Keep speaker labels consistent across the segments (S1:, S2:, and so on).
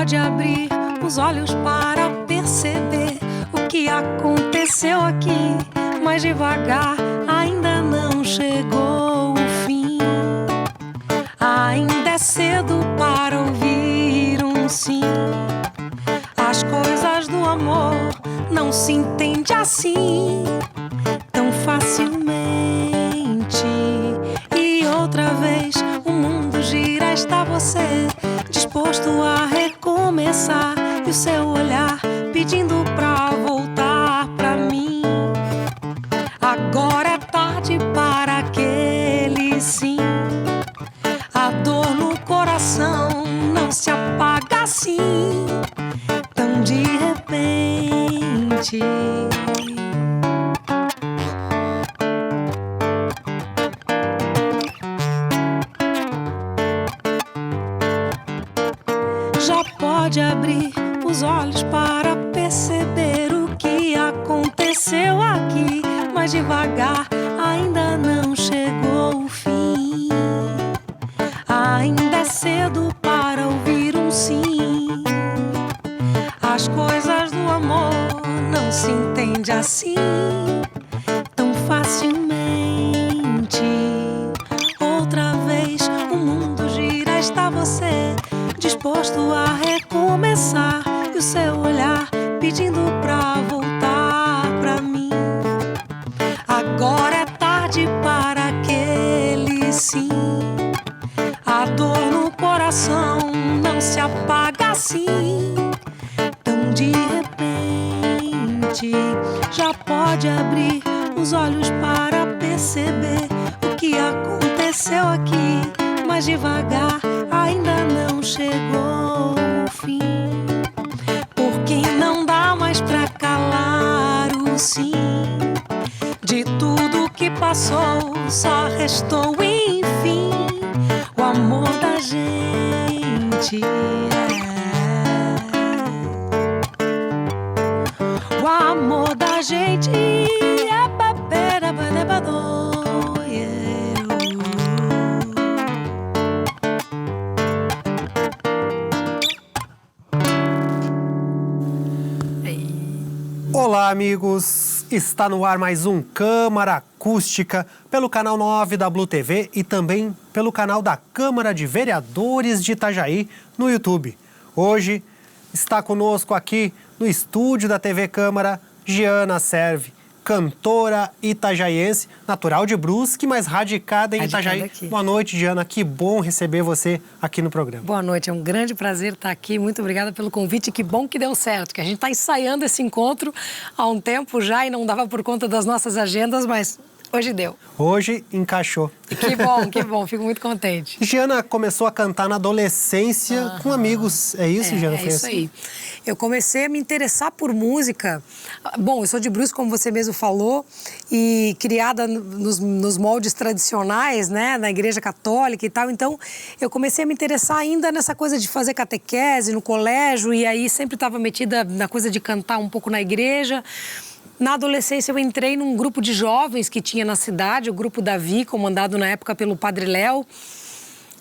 S1: pode abrir os olhos para perceber o que aconteceu aqui, mas devagar ainda não chegou o fim. Ainda é cedo para ouvir um sim. As coisas do amor não se entende assim tão facilmente. E outra vez o mundo gira, está você disposto a recomeçar, e o seu olhar pedindo pra voltar pra mim. Agora é tarde para aquele sim. A dor no coração não se apaga assim tão de repente. Já pode abrir os olhos para perceber o que aconteceu aqui, mas devagar ainda não chegou o fim. Ainda é cedo para ouvir um sim. As coisas do amor não se entende assim tão facilmente. Outra vez o mundo gira, está você disposto a recomeçar, e o seu olhar pedindo pra voltar pra mim. Agora é tarde para aquele sim. A dor no coração não se apaga assim tão de repente. Já pode abrir os olhos para perceber o que aconteceu aqui, mas devagar ainda não chegou o fim. Porque não dá mais pra calar o sim. De tudo que passou só restou enfim o amor da gente. O amor da gente é babera badebador.
S2: Olá, amigos! Está no ar mais um Câmara Acústica pelo canal 9 da Blue TV e também pelo canal da Câmara de Vereadores de Itajaí no YouTube. Hoje está conosco aqui no estúdio da TV Câmara Giana Serve, cantora itajaiense, natural de Brusque, mas radicada em Itajaí.
S3: Aqui.
S2: Boa noite, Giana. Que bom receber você aqui no programa.
S3: Boa noite, é um grande prazer estar aqui. Muito obrigada pelo convite. Que bom que deu certo, que a gente está ensaiando esse encontro há um tempo já e não dava por conta das nossas agendas, mas hoje deu.
S2: Hoje encaixou.
S3: Que bom, fico muito contente.
S2: Giana começou a cantar na adolescência com amigos, é isso, Giana?
S3: É isso aí. Eu comecei a me interessar por música. Bom, eu sou de Brusque, como você mesmo falou, e criada nos moldes tradicionais, né, na igreja católica e tal. Então, eu comecei a me interessar ainda nessa coisa de fazer catequese no colégio, e aí sempre estava metida na coisa de cantar um pouco na igreja. Na adolescência, eu entrei num grupo de jovens que tinha na cidade, o Grupo Davi, comandado na época pelo Padre Léo.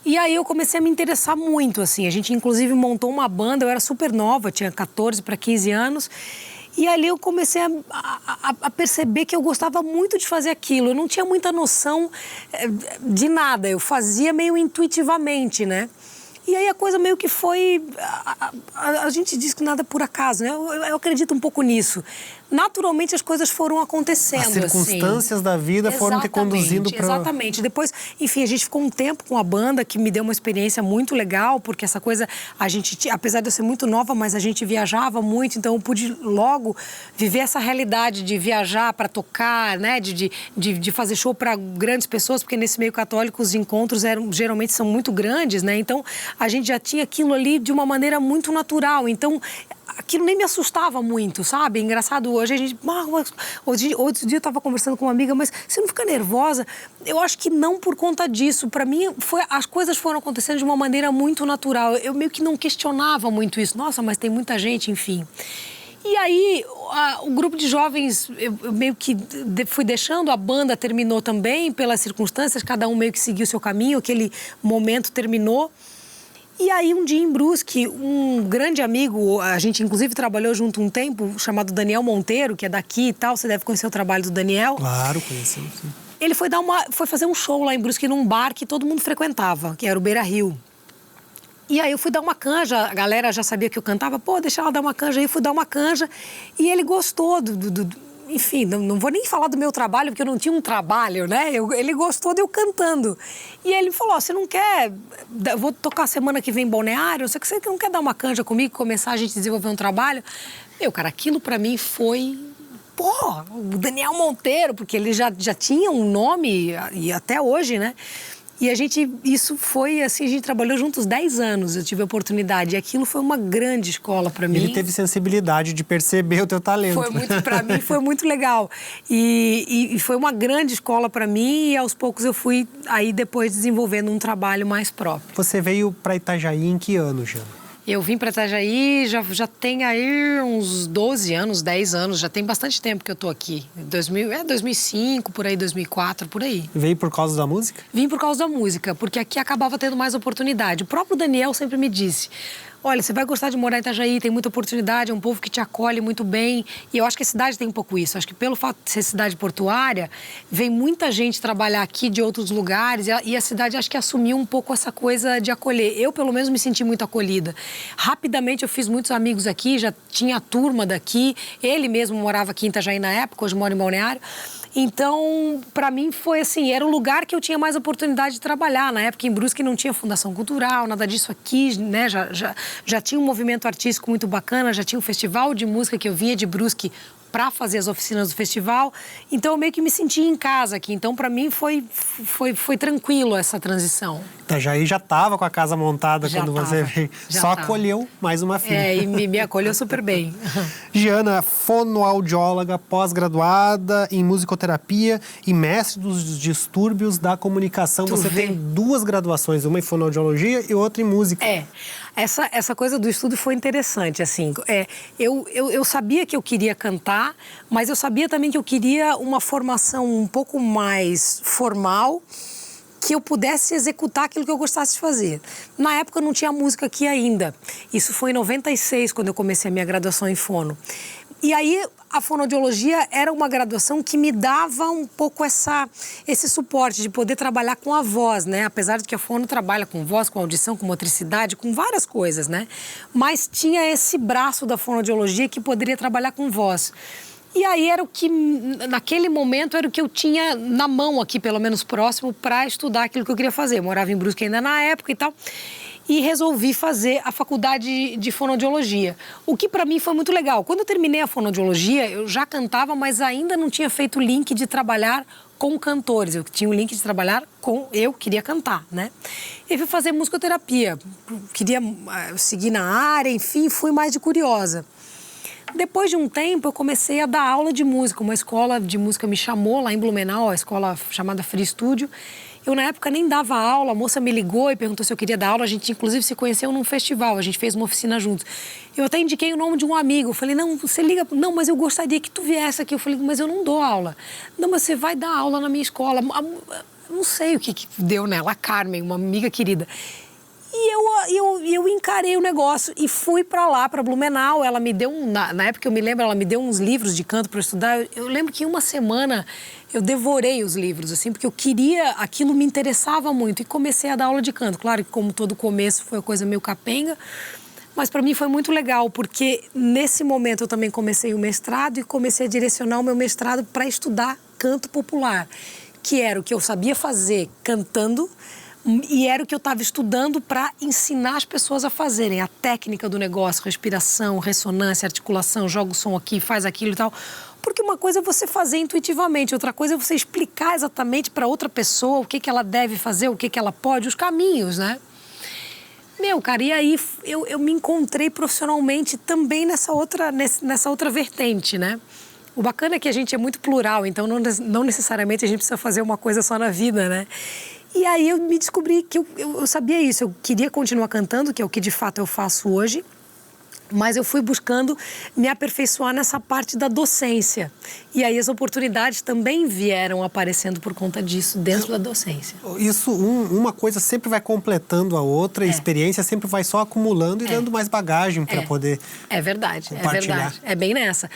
S3: E aí eu comecei a me interessar muito, assim. A gente, inclusive, montou uma banda, eu era super nova, tinha 14 para 15 anos. E ali eu comecei a perceber que eu gostava muito de fazer aquilo. Eu não tinha muita noção de nada, eu fazia meio intuitivamente, né? E aí a coisa meio que foi... A gente diz que nada é por acaso, né? Eu acredito um pouco nisso. Naturalmente as coisas foram acontecendo,
S2: as circunstâncias
S3: assim.
S2: da vida foram te conduzindo para...
S3: Exatamente. Depois, enfim, a gente ficou um tempo com a banda, que me deu uma experiência muito legal, porque essa coisa, a gente, apesar de eu ser muito nova, mas a gente viajava muito, então eu pude logo viver essa realidade de viajar para tocar, né? De fazer show para grandes pessoas, porque nesse meio católico os encontros geralmente são muito grandes, né? Então a gente já tinha aquilo ali de uma maneira muito natural. Então aquilo nem me assustava muito, sabe? Engraçado, hoje a gente... Outro dia eu estava conversando com uma amiga, mas você não fica nervosa? Eu acho que não por conta disso. Para mim, as coisas foram acontecendo de uma maneira muito natural. Eu meio que não questionava muito isso. Nossa, mas tem muita gente, enfim. E aí, o grupo de jovens, eu meio que fui deixando, a banda terminou também pelas circunstâncias, cada um meio que seguiu o seu caminho, aquele momento terminou. E aí, um dia em Brusque, um grande amigo, a gente inclusive trabalhou junto um tempo, chamado Daniel Monteiro, que é daqui e tal, você deve conhecer o trabalho do Daniel.
S2: Claro, conhecemos, sim.
S3: Ele foi fazer um show lá em Brusque, num bar que todo mundo frequentava, que era o Beira Rio. E aí eu fui dar uma canja, a galera já sabia que eu cantava, pô, deixa ela dar uma canja aí, fui dar uma canja. E ele gostou enfim, não vou nem falar do meu trabalho, porque eu não tinha um trabalho, né? Ele gostou de eu cantando. E ele falou, você não quer... Eu vou tocar semana que vem em Balneário, você não quer dar uma canja comigo, começar a gente desenvolver um trabalho? Meu, cara, aquilo pra mim foi... Pô, o Daniel Monteiro, porque ele já tinha um nome, e até hoje, né? E isso foi assim, a gente trabalhou juntos 10 anos, eu tive a oportunidade. E aquilo foi uma grande escola para mim.
S2: Ele teve sensibilidade de perceber o teu talento.
S3: Para mim foi muito legal. E foi uma grande escola para mim e aos poucos eu fui aí depois desenvolvendo um trabalho mais próprio.
S2: Você veio para Itajaí em que ano, Jana?
S3: Eu vim para Itajaí, já tem aí uns 12 anos, 10 anos, já tem bastante tempo que eu tô aqui. 2005, por aí, 2004, por aí.
S2: Veio por causa da música?
S3: Vim por causa da música, porque aqui acabava tendo mais oportunidade. O próprio Daniel sempre me disse, olha, você vai gostar de morar em Itajaí, tem muita oportunidade, é um povo que te acolhe muito bem. E eu acho que a cidade tem um pouco isso. Acho que pelo fato de ser cidade portuária, vem muita gente trabalhar aqui de outros lugares e a cidade acho que assumiu um pouco essa coisa de acolher. Eu, pelo menos, me senti muito acolhida. Rapidamente eu fiz muitos amigos aqui, já tinha a turma daqui. Ele mesmo morava aqui em Itajaí na época, hoje mora em Balneário. Então, para mim foi assim, era o lugar que eu tinha mais oportunidade de trabalhar. Na época em Brusque não tinha fundação cultural, nada disso aqui, né? Já tinha um movimento artístico muito bacana, já tinha um festival de música que eu vinha de Brusque para fazer as oficinas do festival. Então, eu meio que me senti em casa aqui. Então, para mim, foi tranquilo essa transição.
S2: Itajaí já estava com a casa montada quando você veio. Só acolheu mais uma filha.
S3: E me acolheu super bem.
S2: Giana, fonoaudióloga, pós-graduada em musicoterapia e mestre dos distúrbios da comunicação. Você tem 2 graduações, uma em fonoaudiologia e outra em música.
S3: Essa coisa do estudo foi interessante, assim. Eu sabia que eu queria cantar, mas eu sabia também que eu queria uma formação um pouco mais formal, que eu pudesse executar aquilo que eu gostasse de fazer. Na época eu não tinha música aqui ainda. Isso foi em 96, quando eu comecei a minha graduação em fono. E aí a fonoaudiologia era uma graduação que me dava um pouco esse suporte de poder trabalhar com a voz, né? Apesar de que a fono trabalha com voz, com audição, com motricidade, com várias coisas, né? Mas tinha esse braço da fonoaudiologia que poderia trabalhar com voz. E aí era o que, naquele momento, era o que eu tinha na mão aqui, pelo menos próximo, para estudar aquilo que eu queria fazer. Eu morava em Brusque ainda na época e tal. E resolvi fazer a faculdade de fonoaudiologia, o que para mim foi muito legal. Quando eu terminei a fonoaudiologia, eu já cantava, mas ainda não tinha feito o link de trabalhar com cantores. Eu tinha o link de trabalhar eu queria cantar, né? E fui fazer musicoterapia, queria seguir na área, enfim, fui mais de curiosa. Depois de um tempo, eu comecei a dar aula de música. Uma escola de música me chamou lá em Blumenau, a escola chamada Free Studio. Eu, na época, nem dava aula. A moça me ligou e perguntou se eu queria dar aula. A gente, inclusive, se conheceu num festival. A gente fez uma oficina juntos. Eu até indiquei o nome de um amigo. Eu falei, não, você liga... Não, mas eu gostaria que tu viesse aqui. Eu falei, mas eu não dou aula. Não, mas você vai dar aula na minha escola. Não sei o que deu nela. A Carmen, uma amiga querida. E eu encarei o negócio e fui para lá, para Blumenau. Ela me deu, na época eu me lembro, ela me deu uns livros de canto para estudar. Eu lembro que em uma semana eu devorei os livros, assim, porque eu queria, aquilo me interessava muito. E comecei a dar aula de canto. Claro que como todo começo foi uma coisa meio capenga, mas para mim foi muito legal, porque nesse momento eu também comecei o mestrado e comecei a direcionar o meu mestrado para estudar canto popular, que era o que eu sabia fazer cantando, e era o que eu estava estudando para ensinar as pessoas a fazerem. A técnica do negócio, respiração, ressonância, articulação, joga o som aqui, faz aquilo e tal. Porque uma coisa é você fazer intuitivamente, outra coisa é você explicar exatamente para outra pessoa o que ela deve fazer, o que ela pode, os caminhos, né? Meu, cara, e aí eu me encontrei profissionalmente também nessa outra vertente, né? O bacana é que a gente é muito plural, então não necessariamente a gente precisa fazer uma coisa só na vida, né? E aí eu me descobri que eu sabia isso, eu queria continuar cantando, que é o que de fato eu faço hoje, Mas eu fui buscando me aperfeiçoar nessa parte da docência. E aí as oportunidades também vieram aparecendo por conta disso, dentro da docência.
S2: Isso, uma coisa sempre vai completando a outra, a experiência sempre vai só acumulando e dando mais bagagem para poder
S3: É verdade,
S2: compartilhar.
S3: é verdade. É bem nessa.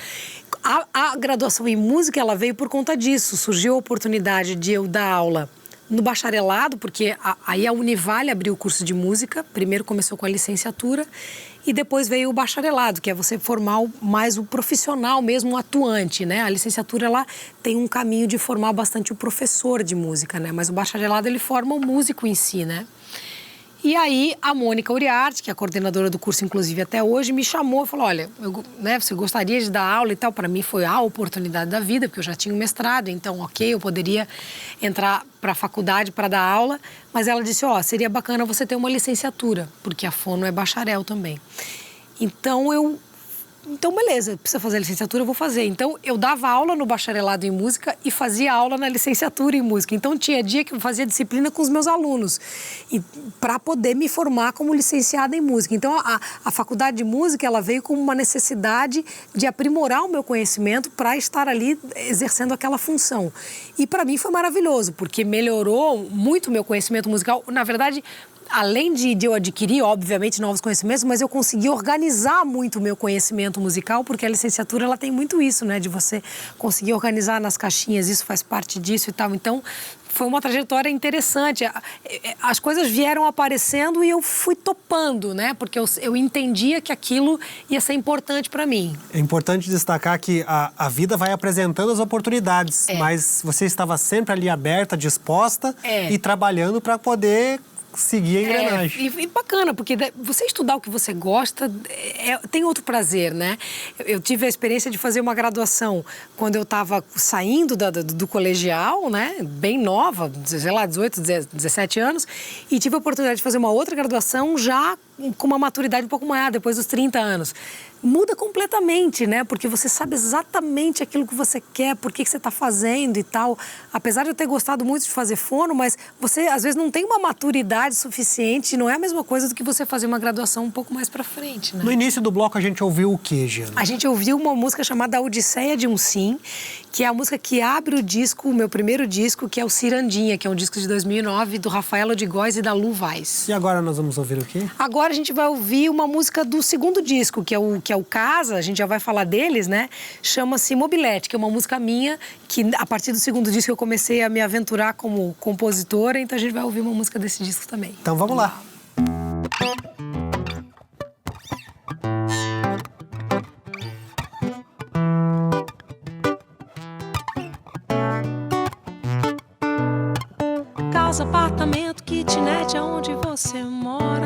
S3: A graduação em música, ela veio por conta disso. Surgiu a oportunidade de eu dar aula no bacharelado, porque aí a Univale abriu o curso de música. Primeiro começou com a licenciatura e depois veio o bacharelado, que é você formar mais o profissional mesmo, o atuante, né? A licenciatura, ela tem um caminho de formar bastante o professor de música, né? Mas o bacharelado, ele forma o músico em si, né? E aí, a Mônica Uriarte, que é a coordenadora do curso, inclusive, até hoje, me chamou e falou, olha, você gostaria de dar aula e tal? Para mim foi a oportunidade da vida, porque eu já tinha um mestrado, então, ok, eu poderia entrar para a faculdade para dar aula, mas ela disse, seria bacana você ter uma licenciatura, porque a Fono é bacharel também. Então, beleza, precisa fazer a licenciatura, eu vou fazer. Então, eu dava aula no bacharelado em música e fazia aula na licenciatura em música. Então, tinha dia que eu fazia disciplina com os meus alunos, para poder me formar como licenciada em música. Então, a faculdade de música, ela veio com uma necessidade de aprimorar o meu conhecimento para estar ali exercendo aquela função. E, para mim, foi maravilhoso, porque melhorou muito o meu conhecimento musical. Na verdade, além de eu adquirir, obviamente, novos conhecimentos, mas eu consegui organizar muito o meu conhecimento musical, porque a licenciatura, ela tem muito isso, né? De você conseguir organizar nas caixinhas, isso faz parte disso e tal. Então, foi uma trajetória interessante. As coisas vieram aparecendo e eu fui topando, né? Porque eu entendia que aquilo ia ser importante para mim.
S2: É importante destacar que a vida vai apresentando as oportunidades, mas você estava sempre ali aberta, disposta e trabalhando para poder seguir a engrenagem.
S3: E bacana, porque você estudar o que você gosta tem outro prazer, né? Eu tive a experiência de fazer uma graduação quando eu estava saindo do colegial, né? Bem nova, sei lá, 18, 17 anos, e tive a oportunidade de fazer uma outra graduação já com uma maturidade um pouco maior, depois dos 30 anos. Muda completamente, né? Porque você sabe exatamente aquilo que você quer, por que você está fazendo e tal. Apesar de eu ter gostado muito de fazer fono, mas você, às vezes, não tem uma maturidade suficiente, não é a mesma coisa do que você fazer uma graduação um pouco mais pra frente, né?
S2: No início do bloco, a gente ouviu o quê, Giana?
S3: A gente ouviu uma música chamada Odisseia de um Sim, que é a música que abre o disco, o meu primeiro disco, que é o Cirandinha, que é um disco de 2009, do Rafaela de Góes e da Lu Vaz.
S2: E agora nós vamos ouvir o quê?
S3: Agora a gente vai ouvir uma música do segundo disco, que é o Casa, a gente já vai falar deles, né? Chama-se Mobilete, que é uma música minha, que a partir do segundo disco eu comecei a me aventurar como compositora, então a gente vai ouvir uma música desse disco também.
S2: Então vamos lá.
S1: Casa, apartamento, kitnet, aonde você mora.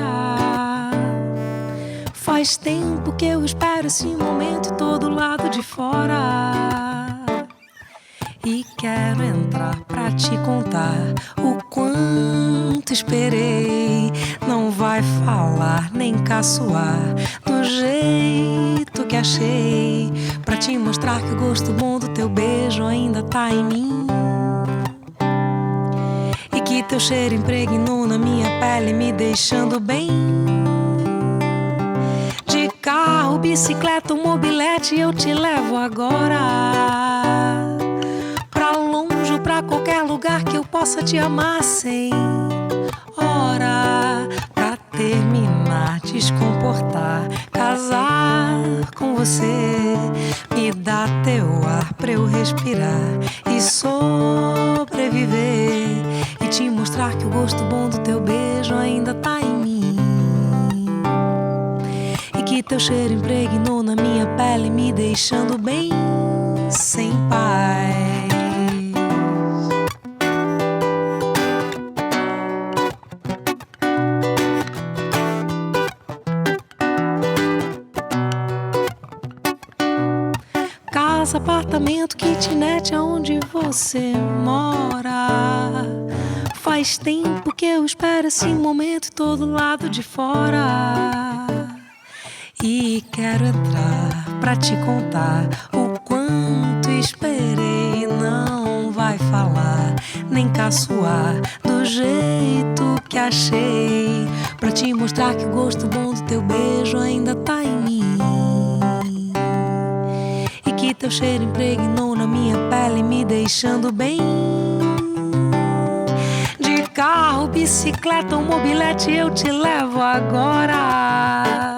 S1: Faz tempo que eu espero esse momento todo lado de fora. E quero entrar pra te contar o quanto esperei. Não vai falar nem caçoar do jeito que achei, pra te mostrar que o gosto bom do teu beijo ainda tá em mim. E que teu cheiro impregnou na minha pele, me deixando bem. De carro, bicicleta ou mobilete, eu te levo agora. Pra longe ou pra qualquer lugar que eu possa te amar sem hora. Pra terminar, descomportar, casar com você. Me dá teu ar pra eu respirar e sobreviver. E te mostrar que o gosto bom do teu beijo ainda tá em mim. E que teu cheiro impregnou na minha pele, me deixando bem sem paz. Casa, apartamento, kitnet, aonde você mora. Faz tempo que eu espero esse momento todo lado de fora. E quero entrar pra te contar o quanto esperei. Não vai falar nem caçoar do jeito que achei, pra te mostrar que o gosto bom do teu beijo ainda tá em mim. que teu cheiro impregnou na minha pele, me deixando bem. De carro, bicicleta ou mobilete eu te levo agora,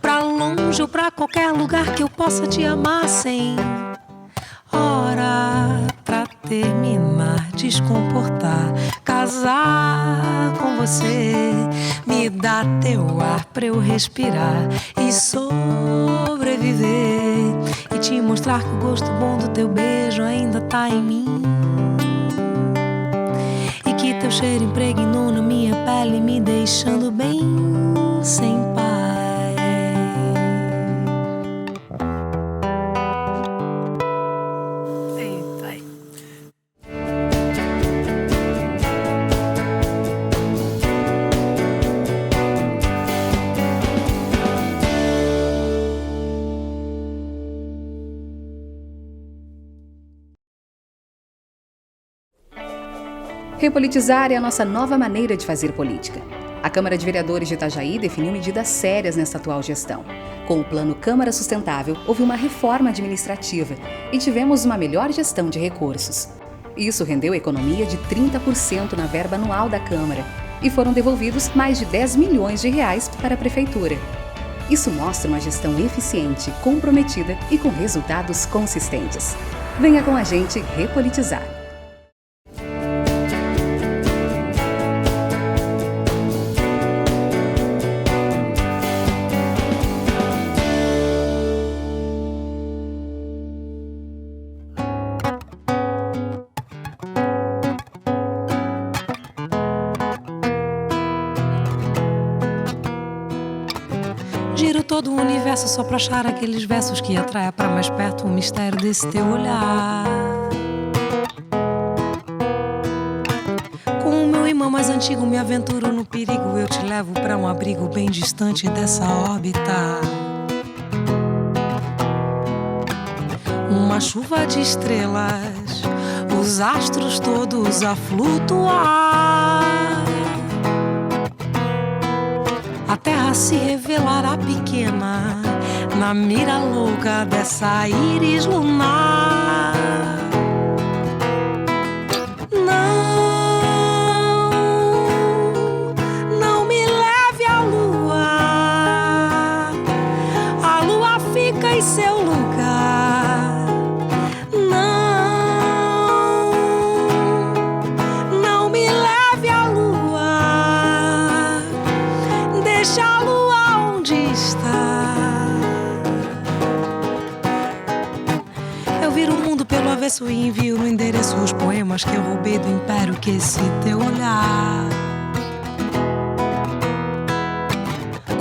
S1: pra longe ou pra qualquer lugar que eu possa te amar sem hora. Pra terminar, descomportar, casar com você, me dá teu ar pra eu respirar e sobreviver, e te mostrar que o gosto bom do teu beijo ainda tá em mim, e que teu cheiro impregnou na minha pele, me deixando bem sem paz.
S4: Repolitizar é a nossa nova maneira de fazer política. A Câmara de Vereadores de Itajaí definiu medidas sérias nesta atual gestão. Com o Plano Câmara Sustentável, houve uma reforma administrativa e tivemos uma melhor gestão de recursos. Isso rendeu economia de 30% na verba anual da Câmara e foram devolvidos mais de 10 milhões de reais para a Prefeitura. Isso mostra uma gestão eficiente, comprometida e com resultados consistentes. Venha com a gente repolitizar.
S1: Giro todo o universo só pra achar aqueles versos que atraem pra mais perto o mistério desse teu olhar. Com o meu imã mais antigo me aventuro no perigo, eu te levo pra um abrigo bem distante dessa órbita. Uma chuva de estrelas, os astros todos a flutuar. A terra se revelará pequena na mira louca dessa íris lunar. Não me leve à lua. A lua fica em seu lugar. Não me leve à lua. Deixa a lua onde está. Eu viro o mundo pelo avesso e envio no endereço os poemas que eu roubei do império que esse teu olhar.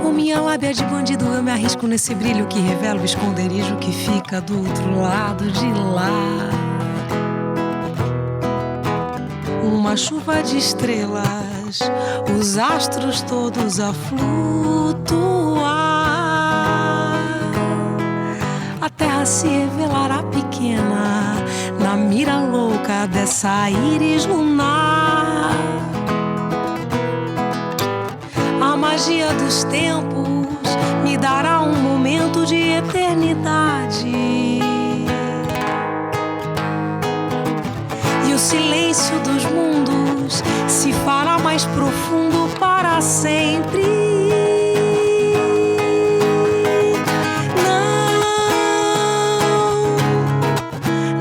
S1: Com minha lábia de bandido eu me arrisco nesse brilho que revela o esconderijo que fica do outro lado de lá. Uma chuva de estrelas, os astros todos a flutuar. A terra se revelará pequena na mira louca dessa íris lunar. A magia dos tempos me dará um momento de eternidade. E o silêncio dos mundos se fará mais profundo para sempre.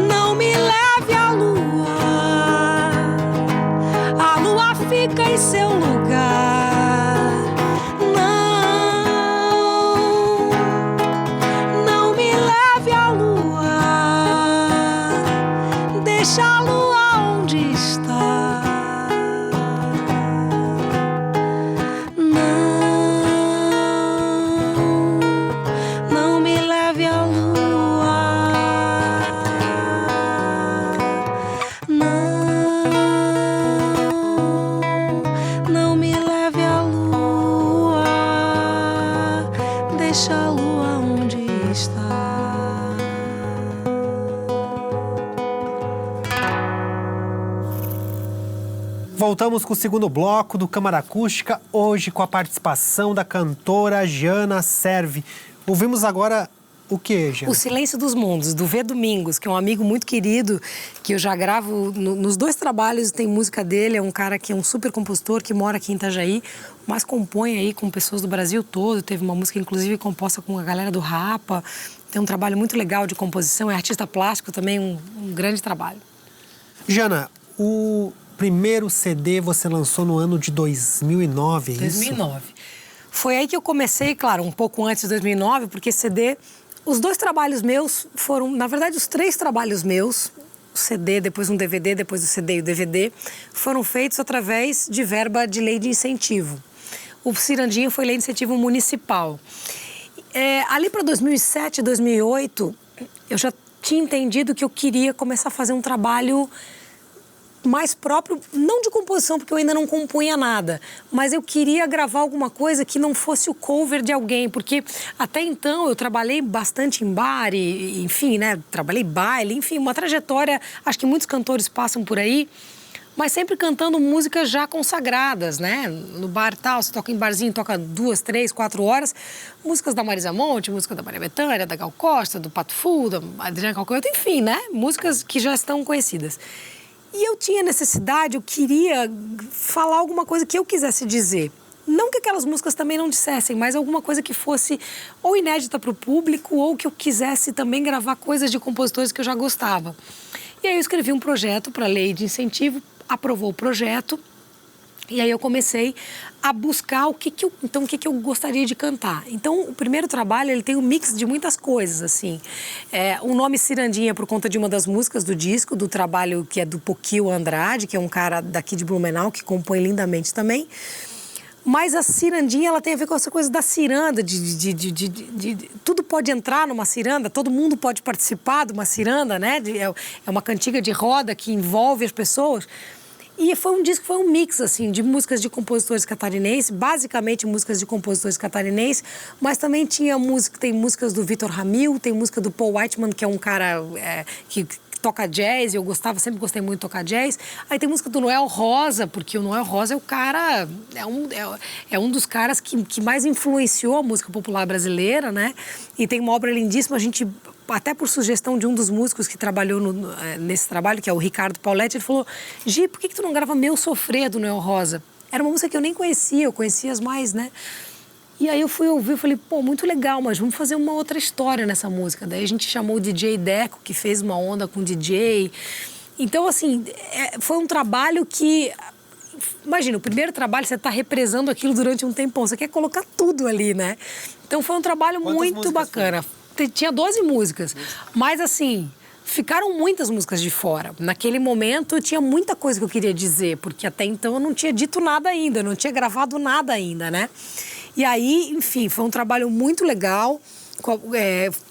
S1: Não me leve à lua. A lua fica em seu lugar. Não me leve à lua. Deixa a lua onde está. Não me leve à lua. Não me leve à lua. Deixa a lua onde está.
S2: Voltamos com o segundo bloco do Câmara Acústica, hoje com a participação da cantora Giana Servi. Ouvimos agora O que, Jean?
S3: O Silêncio dos Mundos, do V. Domingos, que é um amigo muito querido, que eu já gravo nos 2 trabalhos, tem música dele, é um cara que é um super compositor, que mora aqui em Itajaí, mas compõe aí com pessoas do Brasil todo, teve uma música inclusive composta com a galera do Rapa, tem um trabalho muito legal de composição, é artista plástico também, um grande trabalho.
S2: Jana, o primeiro CD você lançou no ano de 2009, é isso?
S3: 2009. Foi aí que eu comecei, claro, um pouco antes de 2009, porque CD... Os 2 trabalhos meus foram, na verdade, os 3 trabalhos meus, o CD, depois um DVD, depois o CD e o DVD, foram feitos através de verba de lei de incentivo. O Cirandinha foi lei de incentivo municipal. Ali para 2007, 2008, eu já tinha entendido que eu queria começar a fazer um trabalho mais próprio, não de composição, porque eu ainda não compunha nada, mas eu queria gravar alguma coisa que não fosse o cover de alguém, porque até então eu trabalhei bastante em bar, e, enfim, né, trabalhei baile, enfim, uma trajetória, acho que muitos cantores passam por aí, mas sempre cantando músicas já consagradas, né? No bar tal, você toca em barzinho, toca 2, 3, 4 horas, músicas da Marisa Monte, música da Maria Bethânia, da Gal Costa, do Pato Fu, da Adriana Calcanhoto, enfim, né? Músicas que já estão conhecidas. E eu tinha necessidade, eu queria falar alguma coisa que eu quisesse dizer. Não que aquelas músicas também não dissessem, mas alguma coisa que fosse ou inédita para o público ou que eu quisesse também gravar coisas de compositores que eu já gostava. E aí eu escrevi um projeto para a lei de incentivo, aprovou o projeto. E aí eu comecei a buscar o que eu gostaria de cantar. Então, o primeiro trabalho, ele tem um mix de muitas coisas, assim. O nome Cirandinha é por conta de uma das músicas do disco, do trabalho que é do Poquil Andrade, que é um cara daqui de Blumenau, que compõe lindamente também. Mas a cirandinha, ela tem a ver com essa coisa da ciranda, tudo pode entrar numa ciranda, todo mundo pode participar de uma ciranda, né? É uma cantiga de roda que envolve as pessoas. E foi um disco, foi um mix, assim, de músicas de compositores catarinenses, basicamente músicas de compositores catarinenses, mas também tinha música, tem músicas do Vitor Ramil, tem música do Paul Whiteman, que é um cara que toca jazz, eu sempre gostei muito de tocar jazz. Aí tem música do Noel Rosa, porque o Noel Rosa é o cara, é um dos caras que mais influenciou a música popular brasileira, né? E tem uma obra lindíssima, a gente, até por sugestão de um dos músicos que trabalhou nesse trabalho, que é o Ricardo Pauletti, ele falou: Gi, por que tu não grava Meu Sofrer, do Noel Rosa? Era uma música que eu nem conhecia, eu conhecia as mais, né? E aí eu fui ouvir e falei, pô, muito legal, mas vamos fazer uma outra história nessa música. Daí a gente chamou o DJ Deco, que fez uma onda com o DJ. Então, assim, foi um trabalho que... Imagina, o primeiro trabalho, você está represando aquilo durante um tempão, você quer colocar tudo ali, né? Então foi um trabalho muito bacana. Tinha 12 músicas, mas assim... Ficaram muitas músicas de fora. Naquele momento, eu tinha muita coisa que eu queria dizer, porque até então eu não tinha dito nada ainda, eu não tinha gravado nada ainda, né? E aí, enfim, foi um trabalho muito legal,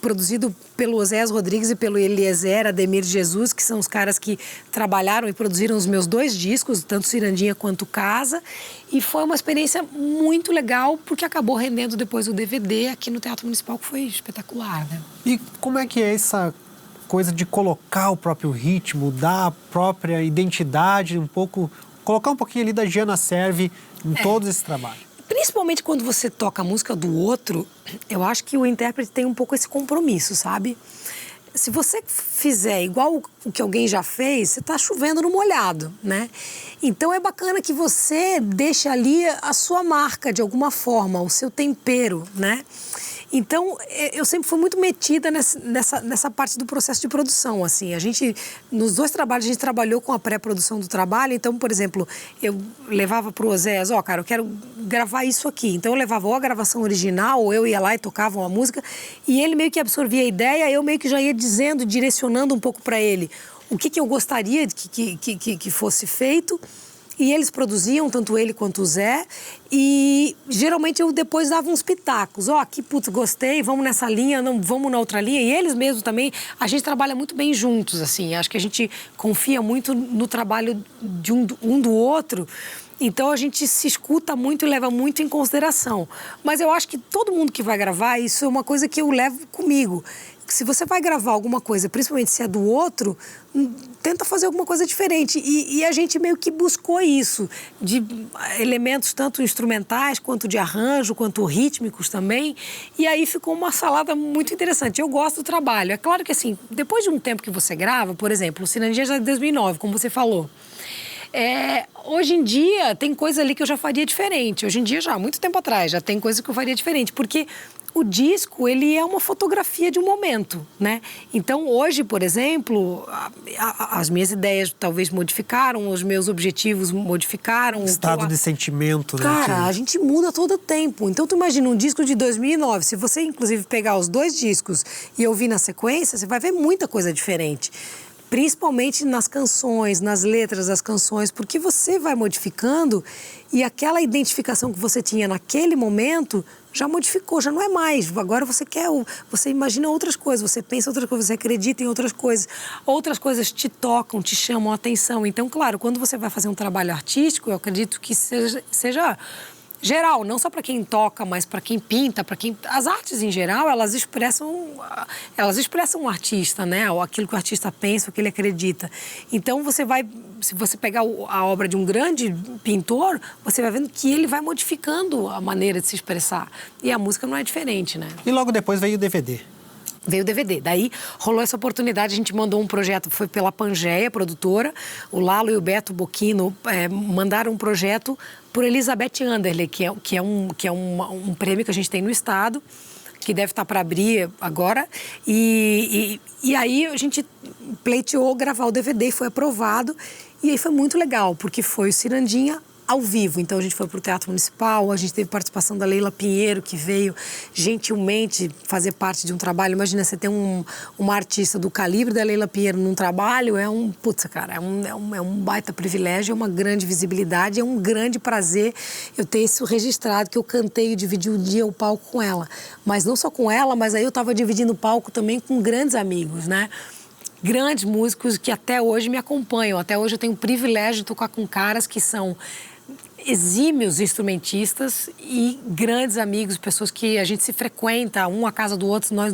S3: produzido pelo Oséias Rodrigues e pelo Eliezer Ademir Jesus, que são os caras que trabalharam e produziram os meus 2 discos, tanto Cirandinha quanto Casa. E foi uma experiência muito legal, porque acabou rendendo depois o DVD aqui no Teatro Municipal, que foi espetacular, né?
S2: E como é que é essa coisa de colocar o próprio ritmo, dar a própria identidade, colocar um pouquinho ali da Giana Serve em todos esses trabalhos?
S3: Principalmente quando você toca a música do outro, eu acho que o intérprete tem um pouco esse compromisso, sabe? Se você fizer igual o que alguém já fez, você está chovendo no molhado, né? Então é bacana que você deixe ali a sua marca de alguma forma, o seu tempero, né? Então, eu sempre fui muito metida nessa parte do processo de produção, assim. Nos 2 trabalhos, a gente trabalhou com a pré-produção do trabalho. Então, por exemplo, eu levava pro Oséias, cara, eu quero gravar isso aqui. Então, eu levava ou a gravação original, ou eu ia lá e tocava uma música. E ele meio que absorvia a ideia, eu meio que já ia dizendo, direcionando um pouco para ele o que eu gostaria que fosse feito. E eles produziam, tanto ele quanto o Zé, e geralmente eu depois dava uns pitacos. Aqui, putz, gostei, vamos nessa linha, não, vamos na outra linha. E eles mesmos também, a gente trabalha muito bem juntos, assim. Acho que a gente confia muito no trabalho de um do outro. Então a gente se escuta muito e leva muito em consideração. Mas eu acho que todo mundo que vai gravar, isso é uma coisa que eu levo comigo. Se você vai gravar alguma coisa, principalmente se é do outro, tenta fazer alguma coisa diferente. E a gente meio que buscou isso, de elementos tanto instrumentais, quanto de arranjo, quanto rítmicos também. E aí ficou uma salada muito interessante. Eu gosto do trabalho. É claro que assim, depois de um tempo que você grava, por exemplo, o Cirandinha já é de 2009, como você falou. Hoje em dia, tem coisa ali que eu já faria diferente. Hoje em dia, já há muito tempo atrás, já tem coisa que eu faria diferente. Porque o disco, ele é uma fotografia de um momento, né? Então, hoje, por exemplo, as minhas ideias talvez modificaram, os meus objetivos modificaram.
S2: Estado de sentimento, né?
S3: Cara, a gente muda todo o tempo. Então, tu imagina um disco de 2009. Se você, inclusive, pegar os 2 discos e ouvir na sequência, você vai ver muita coisa diferente. Principalmente nas canções, nas letras das canções, porque você vai modificando e aquela identificação que você tinha naquele momento já modificou, já não é mais. Agora você imagina outras coisas, você pensa outras coisas, você acredita em outras coisas te tocam, te chamam a atenção. Então, claro, quando você vai fazer um trabalho artístico, eu acredito que seja geral, não só para quem toca, mas para quem pinta, para quem... As artes, em geral, elas expressam o artista, né? Aquilo que o artista pensa, o que ele acredita. Então, se você pegar a obra de um grande pintor, você vai vendo que ele vai modificando a maneira de se expressar. E a música não é diferente, né?
S2: E logo depois veio o DVD.
S3: Veio o DVD. Daí rolou essa oportunidade, a gente mandou um projeto, foi pela Pangeia, produtora, o Lalo e o Beto Bocchino mandaram um projeto por Elizabeth Anderle, que é um prêmio que a gente tem no estado, que deve estar para abrir agora. E aí a gente pleiteou gravar o DVD, foi aprovado. E aí foi muito legal, porque foi o Cirandinha ao vivo. Então a gente foi para o Teatro Municipal, a gente teve participação da Leila Pinheiro, que veio gentilmente fazer parte de um trabalho. Imagina você ter uma artista do calibre da Leila Pinheiro num trabalho, é um baita privilégio, é uma grande visibilidade, é um grande prazer eu ter isso registrado, que eu cantei e dividi um dia o palco com ela. Mas não só com ela, mas aí eu estava dividindo o palco também com grandes amigos, né? Grandes músicos que até hoje me acompanham. Até hoje eu tenho o privilégio de tocar com caras que são exímios instrumentistas e grandes amigos, pessoas que a gente se frequenta, um à casa do outro, nós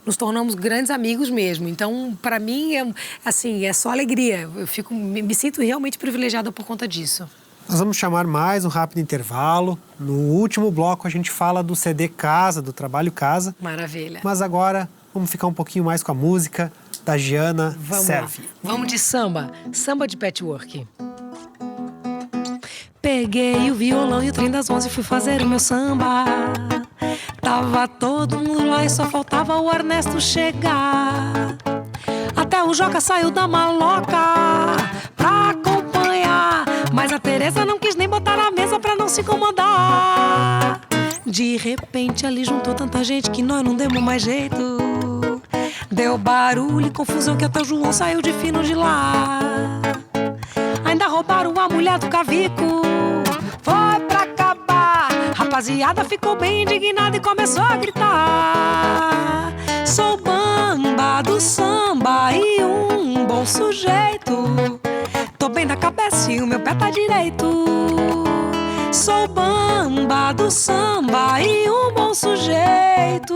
S3: nos tornamos grandes amigos mesmo. Então, para mim, é só alegria. Eu me sinto realmente privilegiada por conta disso.
S2: Nós vamos chamar mais um rápido intervalo. No último bloco, a gente fala do CD Casa, do trabalho Casa.
S3: Maravilha.
S2: Mas agora, vamos ficar um pouquinho mais com a música da Giana Serve.
S3: Vamos de samba de patchwork.
S1: Peguei o violão e o trem das 11 e fui fazer o meu samba. Tava todo mundo lá e só faltava o Ernesto chegar. Até o Joca saiu da maloca pra acompanhar, mas a Tereza não quis nem botar na mesa pra não se incomodar. De repente ali juntou tanta gente que nós não demos mais jeito. Deu barulho e confusão que até o João saiu de fino de lá. Ainda roubaram a mulher do Cavico, foi pra acabar. Rapaziada ficou bem indignada e começou a gritar: sou bamba do samba e um bom sujeito. Tô bem da cabeça e o meu pé tá direito. Sou bamba do samba e um bom sujeito.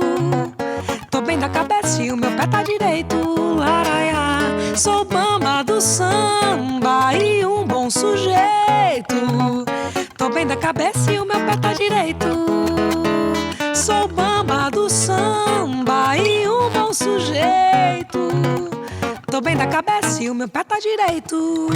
S1: Tô bem da cabeça e o meu pé tá direito. Laraiá. Sou bamba do samba e um bom sujeito. Tô bem da cabeça e o meu pé tá direito. Sou bamba do samba e um bom sujeito. Tô bem da cabeça e o meu pé tá direito.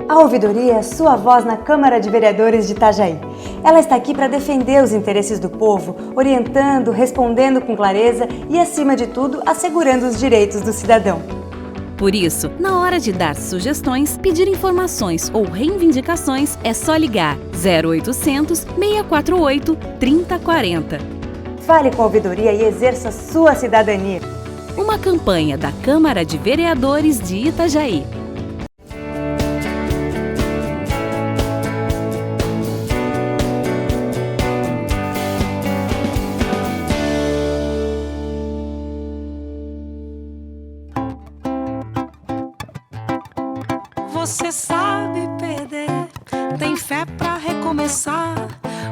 S5: A ouvidoria é sua voz na Câmara de Vereadores de Itajaí. Ela está aqui para defender os interesses do povo, orientando, respondendo com clareza e, acima de tudo, assegurando os direitos do cidadão.
S6: Por isso, na hora de dar sugestões, pedir informações ou reivindicações, é só ligar 0800 648 3040.
S5: Fale com a ouvidoria e exerça sua cidadania.
S6: Uma campanha da Câmara de Vereadores de Itajaí.
S1: você sabe perder. Tem fé pra recomeçar.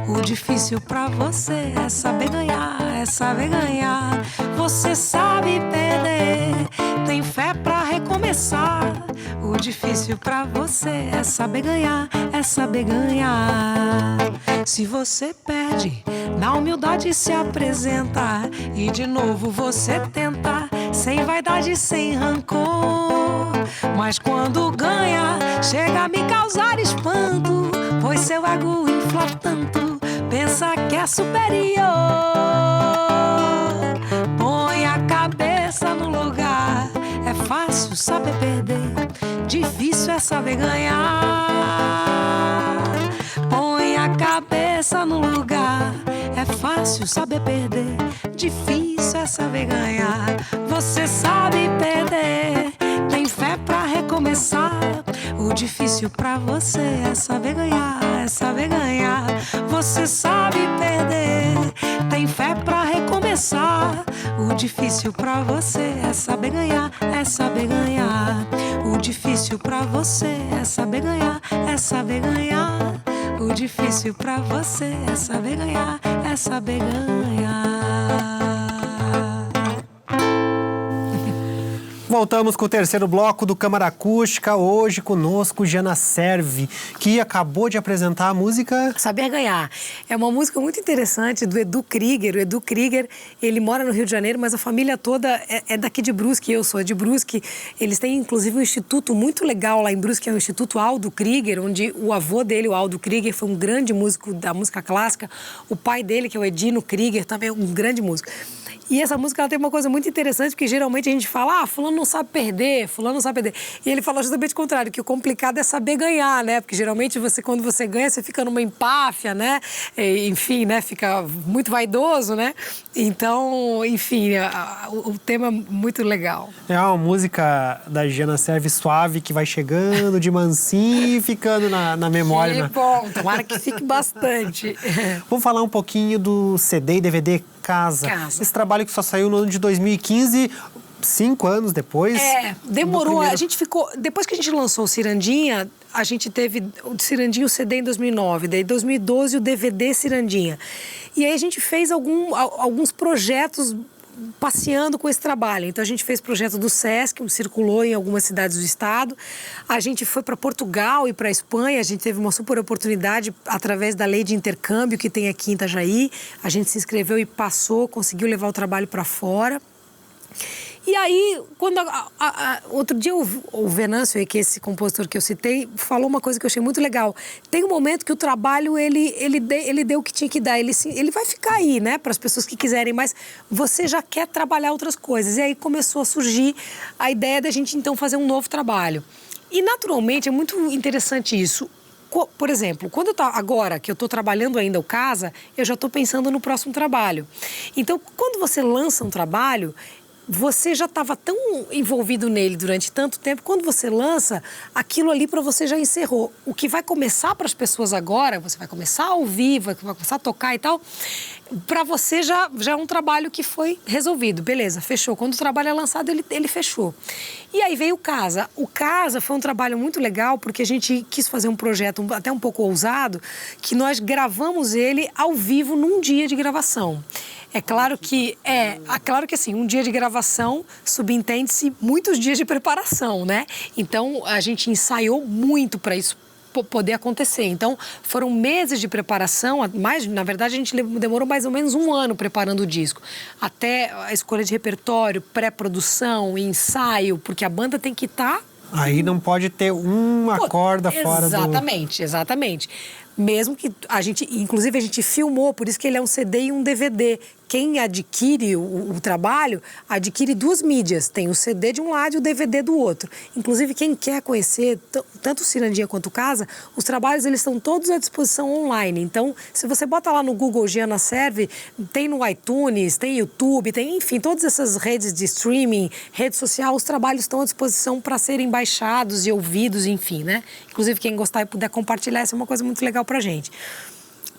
S1: O difícil pra você é saber ganhar, é saber ganhar. Você sabe perder. Tem fé pra recomeçar. O difícil pra você é saber ganhar, é saber ganhar. Se você perde, na humildade se apresenta e de novo você tenta, sem vaidade, sem rancor. Mas quando ganha, chega a me causar espanto, pois seu ego infla tanto, pensa que é superior. Põe a cabeça no lugar, é fácil saber perder, difícil é saber ganhar. Põe a cabeça no lugar, é fácil saber perder, difícil é saber ganhar. Você sabe perder, tem fé pra recomeçar. O difícil pra você é saber ganhar, é saber ganhar. Você sabe perder, tem fé pra recomeçar. O difícil pra você é saber ganhar, é saber ganhar. O difícil pra você é saber ganhar, é saber ganhar. O difícil pra você é saber ganhar, é saber ganhar.
S2: Voltamos com o terceiro bloco do Câmara Acústica. Hoje conosco Jana Servi, que acabou de apresentar a música
S3: Saber Ganhar. É uma música muito interessante do Edu Krieger. O Edu Krieger, ele mora no Rio de Janeiro, mas a família toda é daqui de Brusque, eu sou de Brusque. Eles têm, inclusive, um instituto muito legal lá em Brusque, que é o Instituto Aldo Krieger, onde o avô dele, o Aldo Krieger, foi um grande músico da música clássica. O pai dele, que é o Edino Krieger, também é um grande músico. E essa música ela tem uma coisa muito interessante, porque geralmente a gente fala, fulano não sabe perder, fulano não sabe perder. E ele fala justamente o contrário, que o complicado é saber ganhar, né? Porque geralmente quando você ganha, você fica numa empáfia, né? E, enfim, né? Fica muito vaidoso, né? Então, enfim, o tema é muito legal.
S2: é uma música da Jana Servi suave, que vai chegando de mansinho e ficando na memória.
S3: Que
S2: né?
S3: bom, tomara que fique bastante.
S2: Vamos falar um pouquinho do CD e DVD Casa. Esse trabalho que só saiu no ano de 2015, 5 anos depois.
S3: Demorou. A gente ficou... Depois que a gente lançou o Cirandinha, a gente teve o Cirandinha, o CD em 2009. Daí, em 2012, o DVD Cirandinha. E aí a gente fez alguns projetos passeando com esse trabalho. Então, a gente fez projeto do Sesc, circulou em algumas cidades do estado. A gente foi para Portugal e para Espanha. A gente teve uma super oportunidade através da lei de intercâmbio que tem aqui em Itajaí. A gente se inscreveu e passou, conseguiu levar o trabalho para fora. E aí, quando outro dia o Venâncio, que é esse compositor que eu citei, falou uma coisa que eu achei muito legal. Tem um momento que o trabalho, ele deu o que tinha que dar. Ele vai ficar aí, né, para as pessoas que quiserem, mas você já quer trabalhar outras coisas. E aí começou a surgir a ideia da gente, então, fazer um novo trabalho. E, naturalmente, é muito interessante isso. Por exemplo, agora que eu estou trabalhando ainda o Casa, eu já estou pensando no próximo trabalho. Então, quando você lança um trabalho, você já estava tão envolvido nele durante tanto tempo, quando você lança, aquilo ali para você já encerrou. O que vai começar para as pessoas agora, você vai começar a ouvir, vai começar a tocar e tal, para você já é um trabalho que foi resolvido. Beleza, fechou. Quando o trabalho é lançado, ele fechou. E aí veio o Casa. O Casa foi um trabalho muito legal, porque a gente quis fazer um projeto até um pouco ousado, que nós gravamos ele ao vivo num dia de gravação. É claro que assim, um dia de gravação subentende-se muitos dias de preparação, né? Então, a gente ensaiou muito para isso poder acontecer. Então, foram meses de preparação, na verdade, a gente demorou mais ou menos 1 ano preparando o disco. Até a escolha de repertório, pré-produção, ensaio, porque a banda tem que estar...
S2: Aí não pode ter uma corda fora do...
S3: Exatamente. Mesmo que inclusive a gente filmou, por isso que ele é um CD e um DVD. Quem adquire o trabalho, adquire 2 mídias. Tem o CD de um lado e o DVD do outro. Inclusive, quem quer conhecer tanto o Cirandinha quanto o Casa, os trabalhos eles estão todos à disposição online. Então, se você bota lá no Google Jana Servi, tem no iTunes, tem YouTube, tem, enfim, todas essas redes de streaming, rede social, os trabalhos estão à disposição para serem baixados e ouvidos, enfim, né? Inclusive, quem gostar e puder compartilhar, isso é uma coisa muito legal pra gente.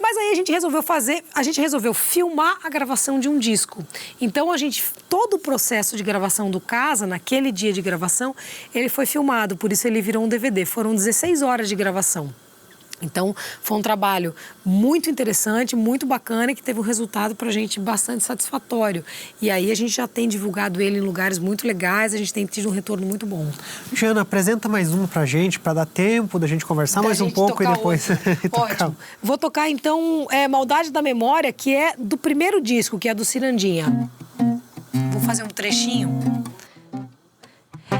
S3: Mas aí a gente resolveu filmar a gravação de um disco. Então, todo o processo de gravação do Casa, naquele dia de gravação, ele foi filmado, por isso ele virou um DVD. Foram 16 horas de gravação. Então, foi um trabalho muito interessante, muito bacana, que teve um resultado pra gente bastante satisfatório. E aí a gente já tem divulgado ele em lugares muito legais, a gente tem tido um retorno muito bom.
S2: Jana, apresenta mais uma pra gente, pra dar tempo da gente conversar mais um pouco e depois...
S3: Ótimo. Vou tocar, então, Maldade da Memória, que é do primeiro disco, que é do Cirandinha. Vou fazer um trechinho.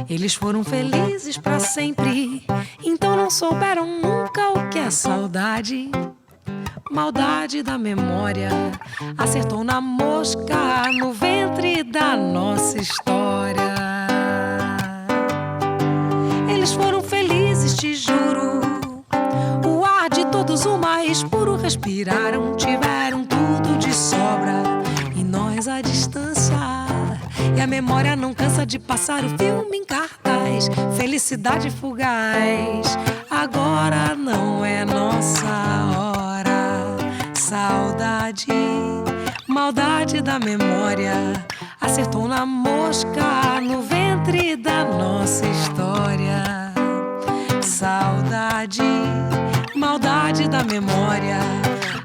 S3: Eles foram felizes pra sempre, então não souberam nunca o que é saudade. Maldade da memória acertou na mosca no ventre da nossa história. Eles foram felizes, te juro. O ar de todos o mais puro respiraram, tiveram tudo de sobra e nós à distância. E a memória não cansa de passar o filme em cartaz. Felicidade fugaz, agora não é nossa hora. Saudade, maldade da memória acertou na mosca no ventre da nossa história. Saudade, maldade da memória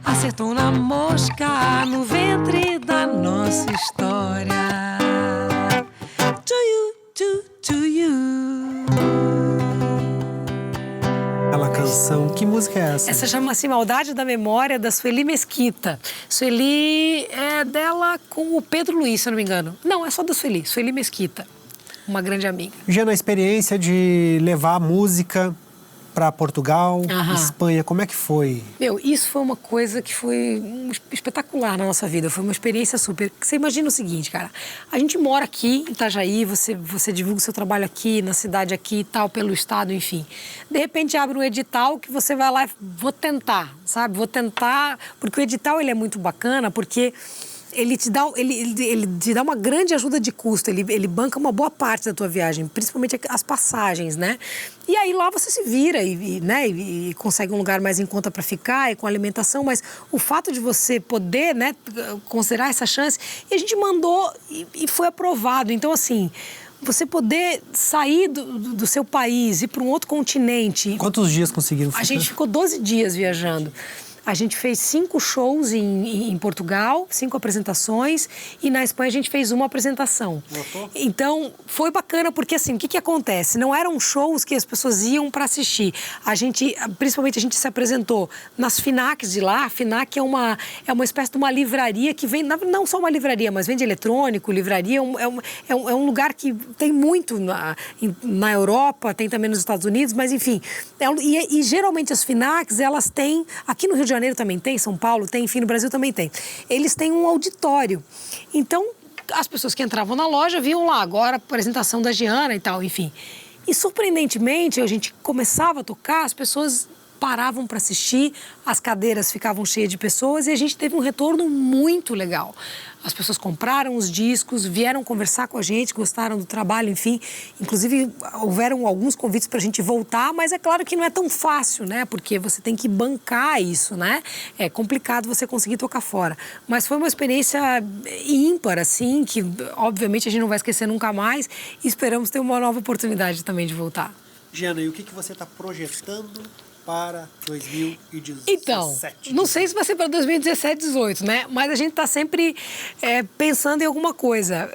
S3: acertou na mosca no ventre da nossa história. To you.
S2: Aquela canção, que música é essa?
S3: Essa chama-se Maldade da Memória, da Sueli Mesquita. Sueli é dela com o Pedro Luiz, se eu não me engano. Não, é só da Sueli Mesquita, uma grande amiga.
S2: Jana, a experiência de levar a música para Portugal, Espanha, como é que foi?
S3: Isso foi uma coisa que foi espetacular na nossa vida, foi uma experiência super. Você imagina o seguinte, cara, a gente mora aqui em Itajaí, você divulga o seu trabalho aqui, na cidade aqui e tal, pelo estado, enfim. De repente abre um edital que você vai lá e vou tentar, porque o edital ele é muito bacana, porque ele te dá uma grande ajuda de custo, ele banca uma boa parte da tua viagem, principalmente as passagens, né? E aí lá você se vira e consegue um lugar mais em conta para ficar e com alimentação, mas o fato de você poder, né, considerar essa chance, e a gente mandou e foi aprovado. Então, assim, você poder sair do seu país, ir para um outro continente...
S2: Quantos dias conseguiram ficar?
S3: A gente ficou 12 dias viajando. A gente fez 5 shows em Portugal, 5 apresentações, e na Espanha a gente fez uma apresentação.
S2: Notou?
S3: Então, foi bacana porque, assim, o que acontece? Não eram shows que as pessoas iam para assistir. Principalmente a gente se apresentou nas FINACs de lá. A FINAC é uma espécie de uma livraria que vende, não só uma livraria, mas vende eletrônico, livraria. É um lugar que tem muito na Europa, tem também nos Estados Unidos, mas enfim. E geralmente as FINACs, elas têm, aqui no Rio de Janeiro também tem, São Paulo tem, enfim, no Brasil também tem. Eles têm um auditório. Então, as pessoas que entravam na loja viam lá, agora a apresentação da Giana e tal, enfim. E, surpreendentemente, a gente começava a tocar, as pessoas paravam para assistir, as cadeiras ficavam cheias de pessoas e a gente teve um retorno muito legal. As pessoas compraram os discos, vieram conversar com a gente, gostaram do trabalho, enfim. Inclusive, houveram alguns convites para a gente voltar, mas é claro que não é tão fácil, né? Porque você tem que bancar isso, né? É complicado você conseguir tocar fora. Mas foi uma experiência ímpar, assim, que obviamente a gente não vai esquecer nunca mais e esperamos ter uma nova oportunidade também de voltar.
S2: Giana, e o que você está projetando para 2017?
S3: Então, não sei se vai ser para 2017, 2018, né? Mas a gente está sempre pensando em alguma coisa.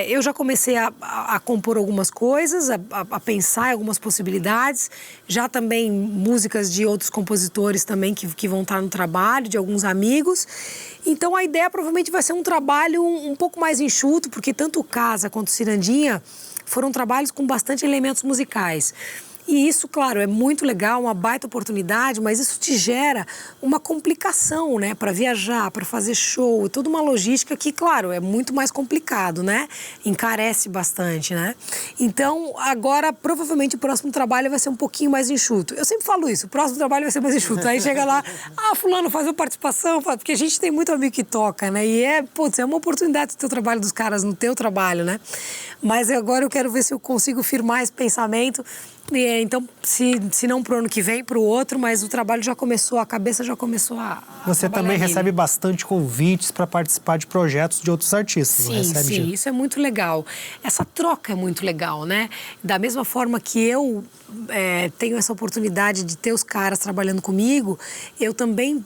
S3: Eu já comecei a compor algumas coisas, a pensar em algumas possibilidades. Já também músicas de outros compositores também que vão estar no trabalho, de alguns amigos. Então, a ideia provavelmente vai ser um trabalho um pouco mais enxuto, porque tanto o Casa quanto o Cirandinha foram trabalhos com bastante elementos musicais. E isso, claro, é muito legal, uma baita oportunidade, mas isso te gera uma complicação, né? Para viajar, para fazer show, toda uma logística que, claro, é muito mais complicado, né? Encarece bastante, né? Então, agora, provavelmente, o próximo trabalho vai ser um pouquinho mais enxuto. Eu sempre falo isso, o próximo trabalho vai ser mais enxuto. Aí chega lá, fulano, faz uma participação, porque a gente tem muito amigo que toca, né? E é uma oportunidade do teu trabalho dos caras no teu trabalho, né? Mas agora eu quero ver se eu consigo firmar esse pensamento Então, se não pro ano que vem, pro outro, mas o trabalho já começou, a cabeça já começou a
S2: Você também recebe bastante convites para participar de projetos de outros artistas, não recebe?
S3: Sim, isso é muito legal. Essa troca é muito legal, né? Da mesma forma que eu tenho essa oportunidade de ter os caras trabalhando comigo, eu também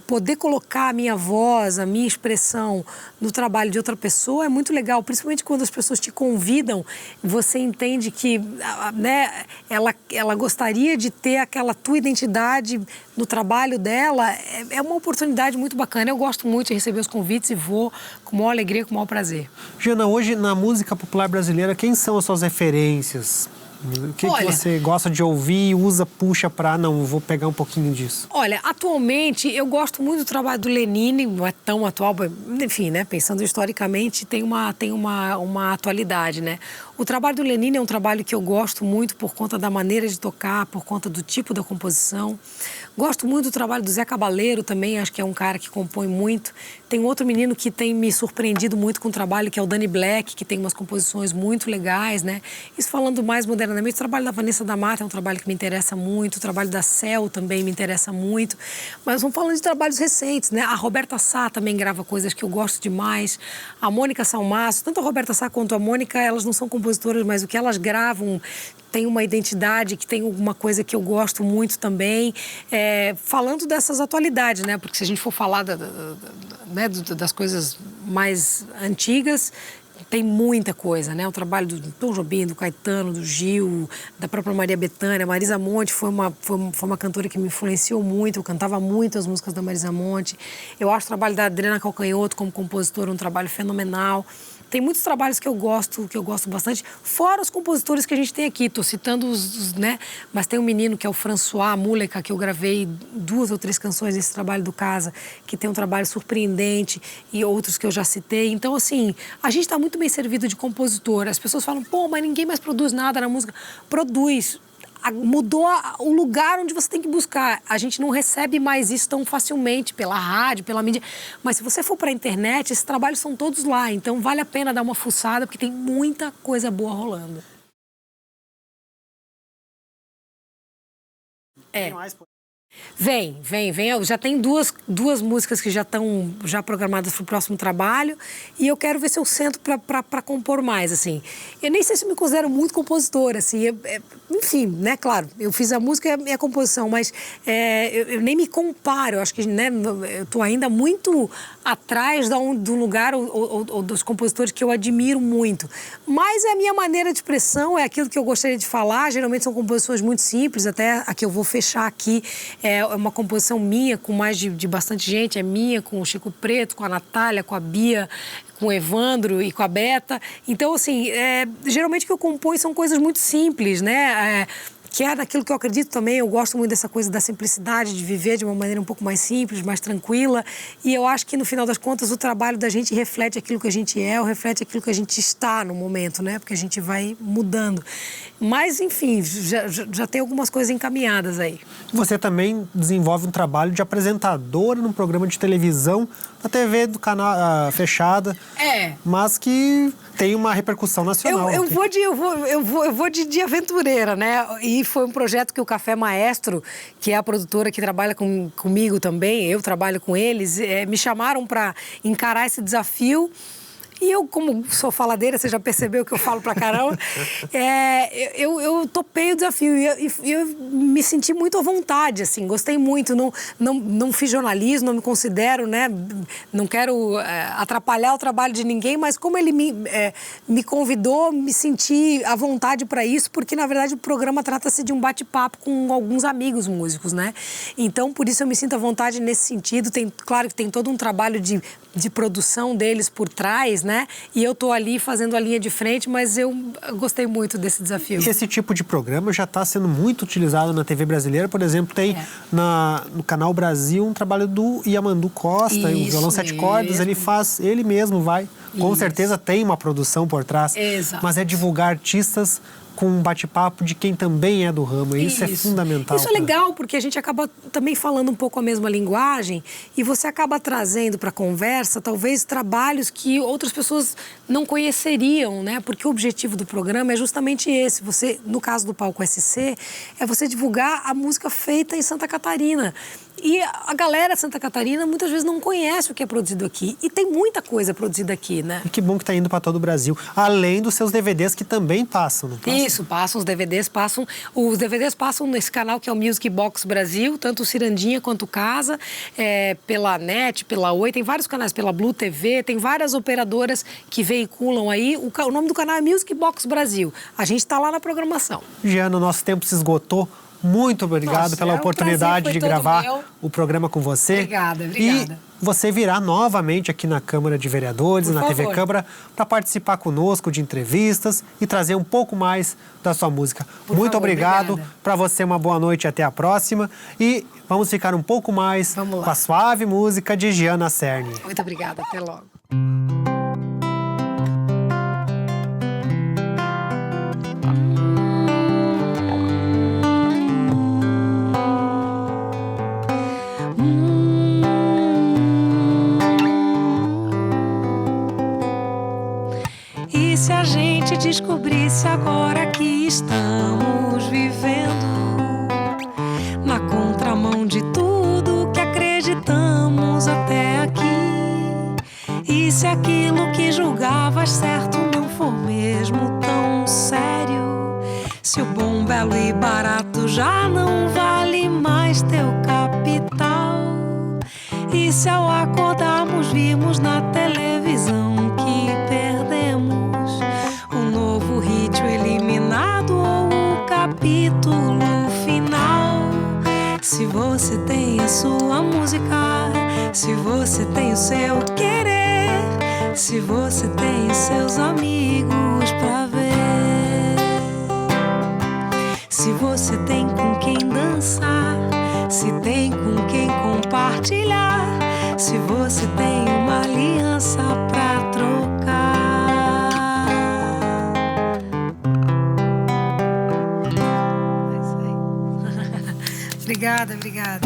S3: poder colocar a minha voz, a minha expressão no trabalho de outra pessoa é muito legal, principalmente quando as pessoas te convidam, você entende que, né, ela gostaria de ter aquela tua identidade no trabalho dela, é uma oportunidade muito bacana. Eu gosto muito de receber os convites e vou com maior alegria, com maior prazer.
S2: Jana, hoje na música popular brasileira, quem são as suas referências? O que você gosta de ouvir, usa, puxa pra... Não, vou pegar um pouquinho disso.
S3: Olha, atualmente eu gosto muito do trabalho do Lenine, não é tão atual, enfim, né? Pensando historicamente, tem uma atualidade, né? O trabalho do Lenine é um trabalho que eu gosto muito por conta da maneira de tocar, por conta do tipo da composição. Gosto muito do trabalho do Zé Cabaleiro também, acho que é um cara que compõe muito. Tem outro menino que tem me surpreendido muito com o trabalho, que é o Danny Black, que tem umas composições muito legais, né? Isso falando mais modernamente, o trabalho da Vanessa da Mata é um trabalho que me interessa muito, o trabalho da Cel também me interessa muito. Mas vamos falando de trabalhos recentes, né? A Roberta Sá também grava coisas que eu gosto demais. A Mônica Salmaço, tanto a Roberta Sá quanto a Mônica, elas não são compositoras, mas o que elas gravam tem uma identidade, que tem alguma coisa que eu gosto muito também. Falando dessas atualidades, né? Porque se a gente for falar das coisas mais antigas, tem muita coisa, né? O trabalho do Tom Jobim, do Caetano, do Gil, da própria Maria Bethânia. Marisa Monte foi uma cantora que me influenciou muito. Eu cantava muito as músicas da Marisa Monte. Eu acho o trabalho da Adriana Calcanhoto como compositora um trabalho fenomenal. Tem muitos trabalhos que eu gosto bastante, fora os compositores que a gente tem aqui. Estou citando né? Mas tem um menino que é o François Múleca, que eu gravei 2 ou 3 canções desse trabalho do Casa, que tem um trabalho surpreendente, e outros que eu já citei. Então, assim, a gente está muito bem servido de compositor. As pessoas falam, pô, mas ninguém mais produz nada na música. Produz. Mudou o lugar onde você tem que buscar. A gente não recebe mais isso tão facilmente pela rádio, pela mídia. Mas se você for para a internet, esses trabalhos são todos lá. Então vale a pena dar uma fuçada, porque tem muita coisa boa rolando. Vem. Já tem duas músicas que já estão programadas para o próximo trabalho, e eu quero ver se eu sento para compor mais, assim. Eu nem sei se eu me considero muito compositora, assim. Enfim, né, claro, eu fiz a música e a composição, mas eu nem me comparo. Eu acho que, né, eu estou ainda muito atrás do lugar ou dos compositores que eu admiro muito. Mas é a minha maneira de expressão, é aquilo que eu gostaria de falar. Geralmente são composições muito simples, até a que eu vou fechar aqui. É uma composição minha, com mais de bastante gente. É minha, com o Chico Preto, com a Natália, com a Bia, com o Evandro e com a Beta. Então, assim, geralmente o que eu componho são coisas muito simples, né? Que é daquilo que eu acredito também. Eu gosto muito dessa coisa da simplicidade, de viver de uma maneira um pouco mais simples, mais tranquila. E eu acho que, no final das contas, o trabalho da gente reflete aquilo que a gente é, ou reflete aquilo que a gente está no momento, né? Porque a gente vai mudando. Mas, enfim, já tem algumas coisas encaminhadas aí.
S2: Você também desenvolve um trabalho de apresentadora num programa de televisão, na TV do canal fechada, mas que tem uma repercussão nacional.
S3: Eu vou de aventureira, né? E foi um projeto que o Café Maestro, que é a produtora que trabalha comigo também, eu trabalho com eles, me chamaram para encarar esse desafio. E eu, como sou faladeira, você já percebeu que eu falo pra caramba, eu topei o desafio e eu me senti muito à vontade, assim, gostei muito. Não fiz jornalismo, não me considero, né? Não quero atrapalhar o trabalho de ninguém, mas como ele me convidou, me senti à vontade para isso, porque, na verdade, o programa trata-se de um bate-papo com alguns amigos músicos, né? Então, por isso eu me sinto à vontade nesse sentido. Claro que tem todo um trabalho de produção deles por trás, né? E eu tô ali fazendo a linha de frente, mas eu gostei muito desse desafio.
S2: Esse tipo de programa já está sendo muito utilizado na TV brasileira. Por exemplo, tem no Canal Brasil um trabalho do Yamandu Costa, o Violão 7 Cordas, ele mesmo vai. Com certeza tem uma produção por trás, mas é divulgar artistas com um bate-papo de quem também é do ramo. Isso é fundamental.
S3: Isso é legal, porque a gente acaba também falando um pouco a mesma linguagem e você acaba trazendo para a conversa, talvez, trabalhos que outras pessoas não conheceriam, né? Porque o objetivo do programa é justamente esse. Você, no caso do Palco SC, é você divulgar a música feita em Santa Catarina. E a galera de Santa Catarina muitas vezes não conhece o que é produzido aqui. E tem muita coisa produzida aqui, né?
S2: E que bom que está indo para todo o Brasil. Além dos seus DVDs que também passam, não passam?
S3: Isso, passam os DVDs, passam. Os DVDs passam nesse canal que é o Music Box Brasil, tanto o Cirandinha quanto o Casa, pela NET, pela Oi, tem vários canais, pela Blue TV, tem várias operadoras que veiculam aí. O nome do canal é Music Box Brasil. A gente está lá na programação.
S2: Giana, o nosso tempo se esgotou. Muito obrigado pela oportunidade de gravar o programa com você.
S3: Obrigada.
S2: E você virá novamente aqui na Câmara de Vereadores, na TV Câmara, para participar conosco de entrevistas e trazer um pouco mais da sua música. Muito obrigado. Para você, uma boa noite e até a próxima. E vamos ficar um pouco mais com a suave música de Giana Cerne.
S3: Muito obrigada. Até logo.
S1: E se a gente descobrisse agora que estamos vivendo na contramão de tudo que acreditamos até aqui? E se aquilo que julgavas certo não for mesmo tão sério? Se o bom, belo e barato já não vale mais teu capital? E se ao acordarmos vimos na televisão que perdemos o novo ritmo eliminado ou o capítulo final? Se você tem a sua música, se você tem o seu querer, se você tem os seus amigos pra ver, se você tem com quem dançar, se tem com quem compartilhar, se você tem uma aliança pra trocar. É isso aí. Obrigada.